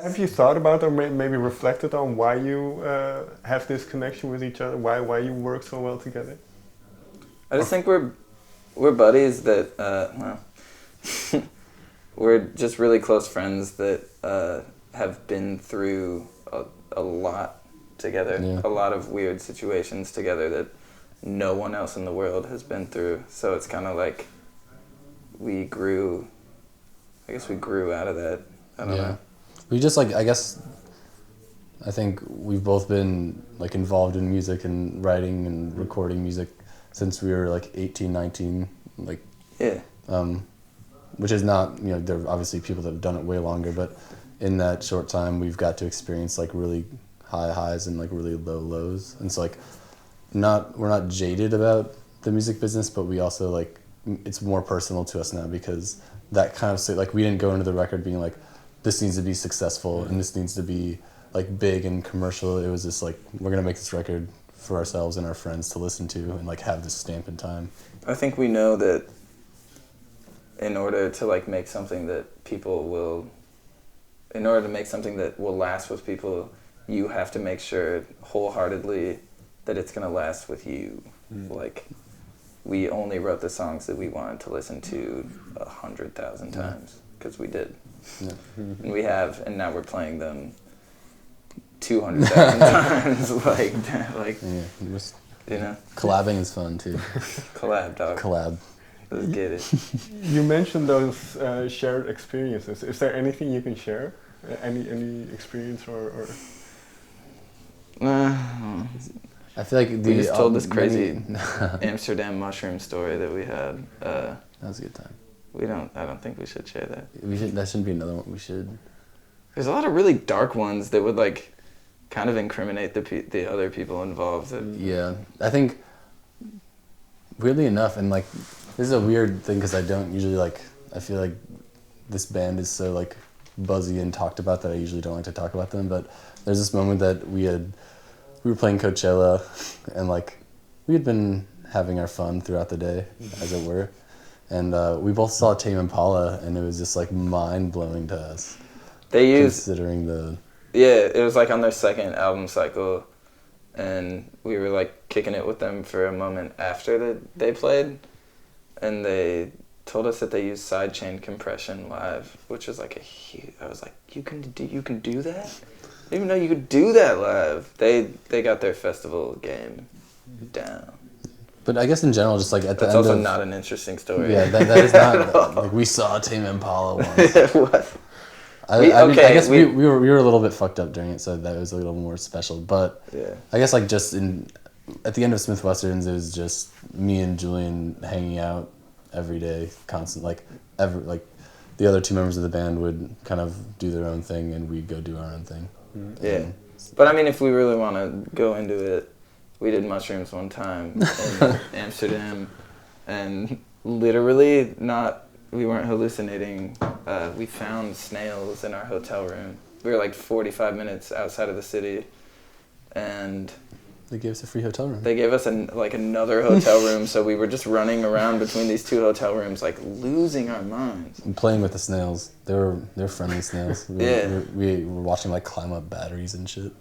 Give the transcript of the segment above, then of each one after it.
Have you thought about or maybe reflected on why you have this connection with each other? Why you work so well together? I just think we're buddies that well, we're just really close friends that have been through a lot together, a lot of weird situations together that no one else in the world has been through. So it's kind of like we grew out of that. I don't know. We just like, I think we've both been like involved in music and writing and recording music since we were like 18, 19, like, which is not, you know, there are obviously people that have done it way longer, but in that short time we've got to experience like really high highs and like really low lows. And so like, we're not jaded about the music business, but we also like, it's more personal to us now because that kind of, like we didn't go into the record being like, this needs to be successful and this needs to be like big and commercial. It was just like, we're gonna make this record for ourselves and our friends to listen to and like have this stamp in time. I think we know that in order to like make something that will last with people, you have to make sure wholeheartedly that it's gonna last with you. Like, we only wrote the songs that we wanted to listen to 100,000 times, because we did. And we have, and now we're playing them 200,000 times. like, you know. Collabing is fun too. Collab, dog. Collab. Let's get it. You mentioned those shared experiences. Is there anything you can share? Any experience or? I feel like we just told this crazy Amsterdam mushroom story that we had. That was a good time. I don't think we should share that. That shouldn't be another one. We should. There's a lot of really dark ones that would like kind of incriminate the other people involved. Yeah, I think weirdly enough, and like this is a weird thing because I don't usually like. I feel like this band is so like buzzy and talked about that I usually don't like to talk about them. But there's this moment that we were playing Coachella, and like we had been having our fun throughout the day, as it were. And we both saw Tame Impala, and it was just like mind-blowing to us. Considering the... Yeah, it was like on their second album cycle, and we were like kicking it with them for a moment after they played, and they told us that they used sidechain compression live, which was like I was like, you can do that? I didn't even know you could do that live. They got their festival game down. But I guess in general, just like at the That's end also not an interesting story. Yeah, that is not like we saw Tame Impala once. What? I guess we were a little bit fucked up during it, so that was a little more special. But I guess like just at the end of Smith Westerns, it was just me and Julien hanging out every day, constant. Like the other two members of the band would kind of do their own thing, and we'd go do our own thing. Yeah, but I mean, if we really want to go into it. We did mushrooms one time in Amsterdam, and literally we weren't hallucinating. We found snails in our hotel room. We were like 45 minutes outside of the city, and they gave us a free hotel room. They gave us another hotel room, so we were just running around between these two hotel rooms, like losing our minds. And playing with the snails. They're friendly snails. We were watching like climb up batteries and shit.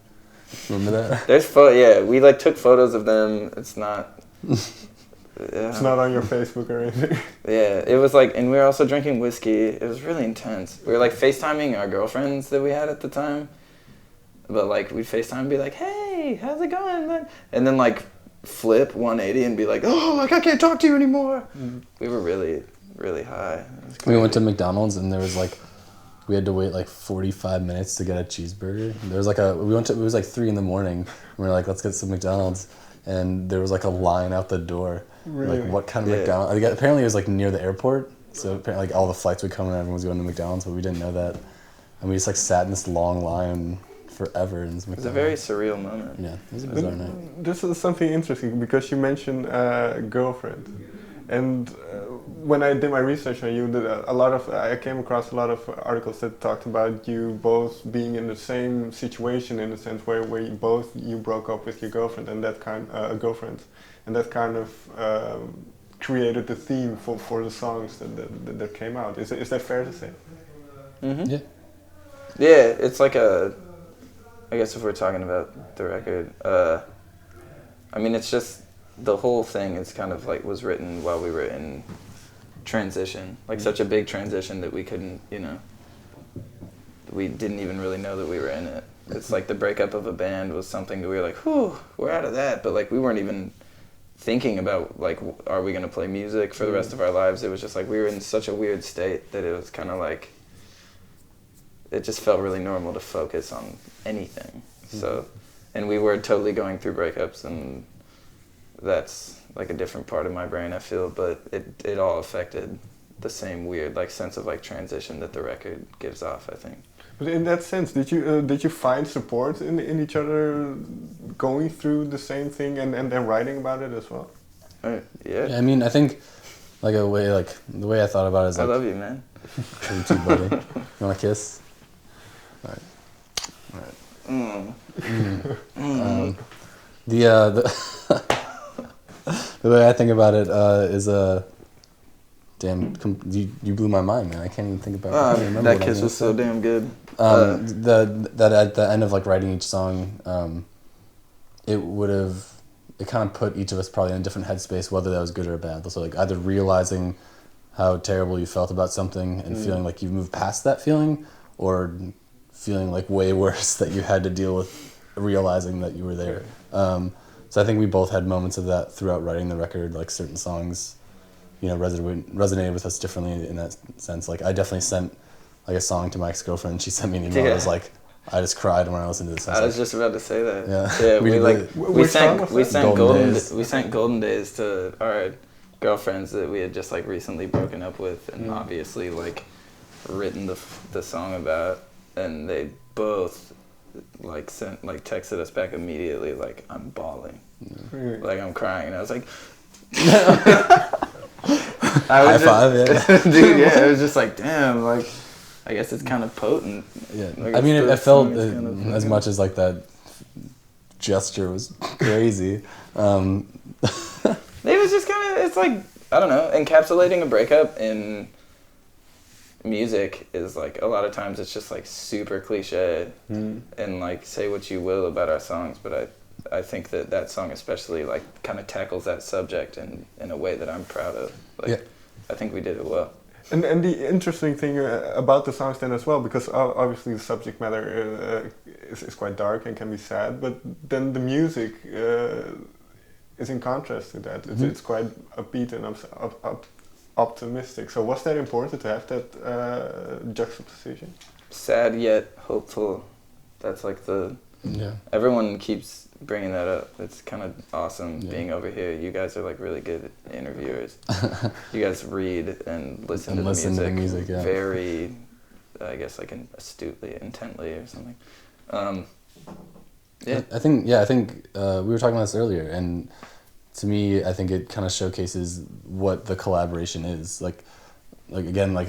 Remember that? We like took photos of them. It's not. It's not on your Facebook or anything. Yeah, it was like, and we were also drinking whiskey. It was really intense. We were like FaceTiming our girlfriends that we had at the time, but like we'd FaceTime and be like, "Hey, how's it going?" And then like flip 180 and be like, "Oh, like I can't talk to you anymore." We were really, really high. We went to McDonald's and there was like. We had to wait like 45 minutes to get a cheeseburger. There was like it was like 3 a.m. And we were like, let's get some McDonald's. And there was like a line out the door. Really? Like, what kind of McDonald's? Like, apparently it was like near the airport. So apparently like all the flights would come and everyone was going to McDonald's, but we didn't know that. And we just like sat in this long line forever in this McDonald's. It was a very surreal moment. Yeah, it was a bizarre night. This is something interesting because you mentioned girlfriend. And when I did my research on you, I came across a lot of articles that talked about you both being in the same situation in a sense where you broke up with your girlfriend and that kind of created the theme for the songs that came out. Is that fair to say? Mm-hmm. Yeah. Yeah, it's like I guess if we're talking about the record, I mean, it's just the whole thing is kind of like was written while we were in transition, like such a big transition that we couldn't, we didn't even really know that we were in it. It's like the breakup of a band was something that we were like, whew, we're out of that, but like we weren't even thinking about like, are we going to play music for the rest of our lives? It was just like we were in such a weird state that it was kind of like, it just felt really normal to focus on anything. So, and we were totally going through breakups, and that's like a different part of my brain, I feel, but it all affected the same weird like sense of like transition that the record gives off, I think. But in that sense, did you find support in each other going through the same thing and then writing about it as well? Yeah. I mean, I think like the way I thought about it is like, I love you, man. You too, buddy. You want a kiss? All right. The way I think about it is damn, you blew my mind, man. I can't even think about. I can't remember that kiss was so damn good. That at the end of like writing each song, it kind of put each of us probably in a different headspace, whether that was good or bad. So like either realizing how terrible you felt about something and feeling like you've moved past that feeling, or feeling like way worse that you had to deal with realizing that you were there. So I think we both had moments of that throughout writing the record. Like certain songs, resonated with us differently in that sense. Like I definitely sent like a song to my ex-girlfriend. She sent me an email. I was like, I just cried when I listened to this. I was just about to say that. Yeah. We sent Golden Days to our girlfriends that we had just like recently broken up with, and obviously like written the song about, and they both like texted us back immediately like, I'm bawling, like I'm crying, and I was like, high five, yeah. Dude, yeah, it was just like, damn, like I guess it's kind of potent. Yeah, like, I mean, it felt as much as like that gesture was crazy. It was just kind of, it's like, I don't know, encapsulating a breakup in music is like, a lot of times it's just like super cliche and like say what you will about our songs, but I think that song especially like kind of tackles that subject in a way that I'm proud of. Like, I think we did it well. And the interesting thing about the songs then as well, because obviously the subject matter is quite dark and can be sad, but then the music is in contrast to that. It's quite upbeat and optimistic. So was that important to have that juxtaposition? Sad yet hopeful. That's like everyone keeps bringing that up. It's kind of awesome being over here. You guys are like really good interviewers. You guys read and listen to the music very, I guess like astutely, intently or something. I think we were talking about this earlier, and to me, I think it kind of showcases what the collaboration is. Like again, like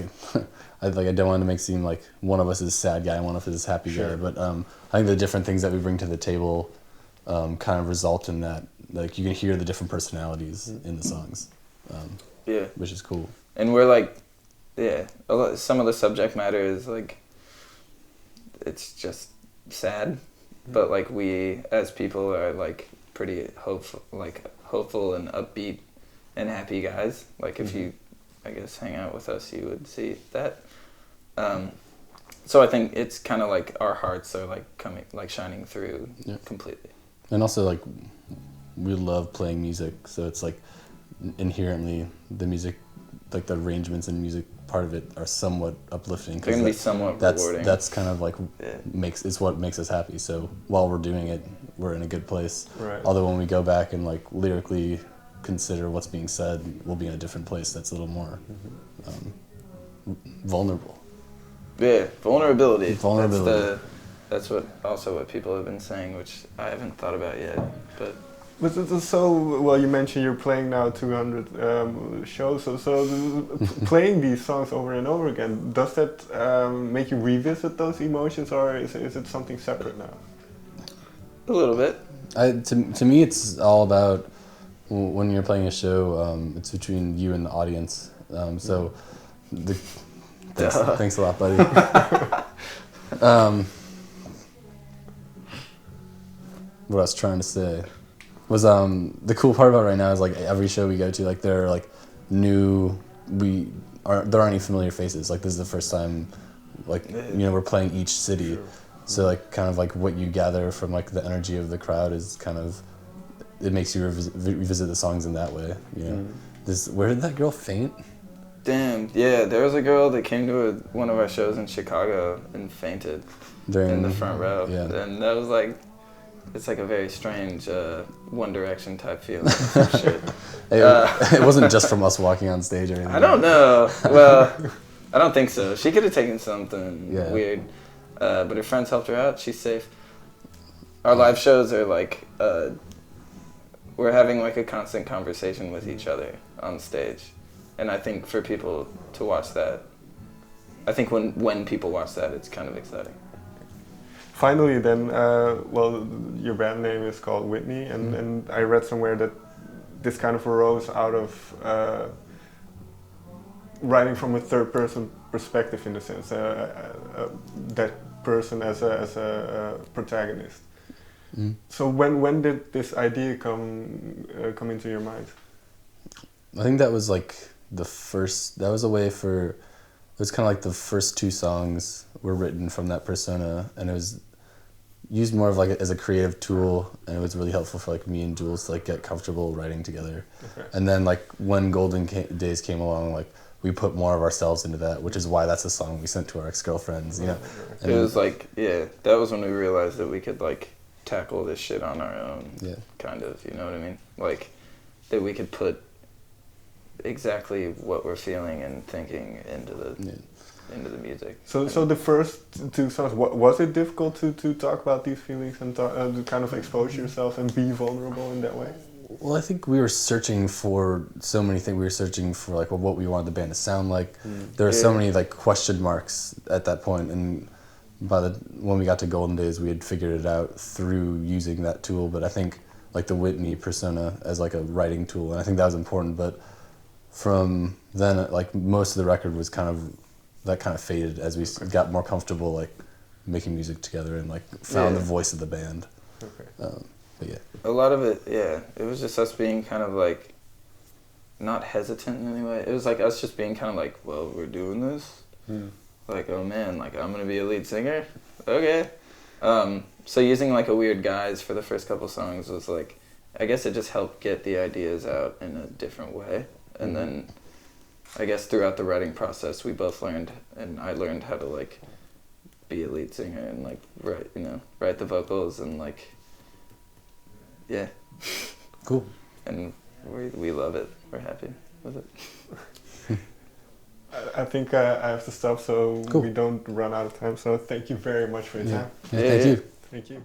I don't want to make it seem like one of us is a sad guy and one of us is a happy guy, but I think the different things that we bring to the table kind of result in that. Like you can hear the different personalities in the songs, which is cool. And we're like, some of the subject matter is like, it's just sad, but like we as people are like pretty hopeful and upbeat and happy guys. Like if you, I guess, hang out with us, you would see that. So I think it's kind of like our hearts are like shining through completely. And also like we love playing music, so it's like inherently the music, like the arrangements and music part of it are somewhat uplifting. They're gonna be somewhat rewarding. That's kind of like it's what makes us happy. So while we're doing it, we're in a good place. Right. Although when we go back and like lyrically consider what's being said, we'll be in a different place that's a little more vulnerable. Yeah, vulnerability. That's what people have been saying, which I haven't thought about yet. But so, well, you mentioned you're playing now 200 shows. So playing these songs over and over again, does that make you revisit those emotions, or is it something separate now? A little bit. To me, it's all about when you're playing a show. It's between you and the audience. Thanks a lot, buddy. What I was trying to say was the cool part about it right now is like every show we go to, like there are like there aren't any familiar faces. Like this is the first time, like we're playing each city, so like kind of like what you gather from like the energy of the crowd is kind of, it makes you revisit the songs in that way. Where did that girl faint? Damn, yeah, there was a girl that came to one of our shows in Chicago and fainted in the front row. Yeah. And that was like, it's like a very strange One Direction type feeling. Shit. It wasn't just from us walking on stage or anything. I don't know. Well, I don't think so. She could have taken something weird, but her friends helped her out. She's safe. Our live shows are like, we're having like a constant conversation with each other on stage. And I think for people to watch that, I think when people watch that, it's kind of exciting. Finally then, your band name is called Whitney, and I read somewhere that this kind of arose out of writing from a third person perspective, in a sense, that person as a protagonist. So when did this idea come into your mind? I think that was like that was a way for, it was kind of like the first two songs were written from that persona, and it was used more of like as a creative tool, and it was really helpful for like me and Jules to like get comfortable writing together. Okay. And then like when Golden Days came along, like we put more of ourselves into that, which is why that's a song we sent to our ex-girlfriends, And it was like, that was when we realized that we could like tackle this shit on our own, kind of, you know what I mean? Like that we could put exactly what we're feeling and thinking into the music. So the first two songs, was it difficult to talk about these feelings and to kind of expose yourself and be vulnerable in that way? Well, I think we were searching for so many things. We were searching for like what we wanted the band to sound like. There were so many like question marks at that point, and when we got to Golden Days, we had figured it out through using that tool. But I think like the Whitney persona as like a writing tool, and I think that was important. But from then, like most of the record was kind of faded as we got more comfortable like making music together and like found the voice of the band. Okay. But a lot of it, it was just us being kind of like not hesitant in any way. It was like us just being kind of like, well, we're doing this. Like, oh man, like I'm gonna be a lead singer. Okay. So using like a weird guise for the first couple songs was like, I guess it just helped get the ideas out in a different way. And then I guess throughout the writing process, we both learned, and I learned how to like be a lead singer and like write the vocals and like, cool. And we love it. We're happy with it. I think I have to stop so we don't run out of time. So thank you very much for your time. Thank you. Thank you.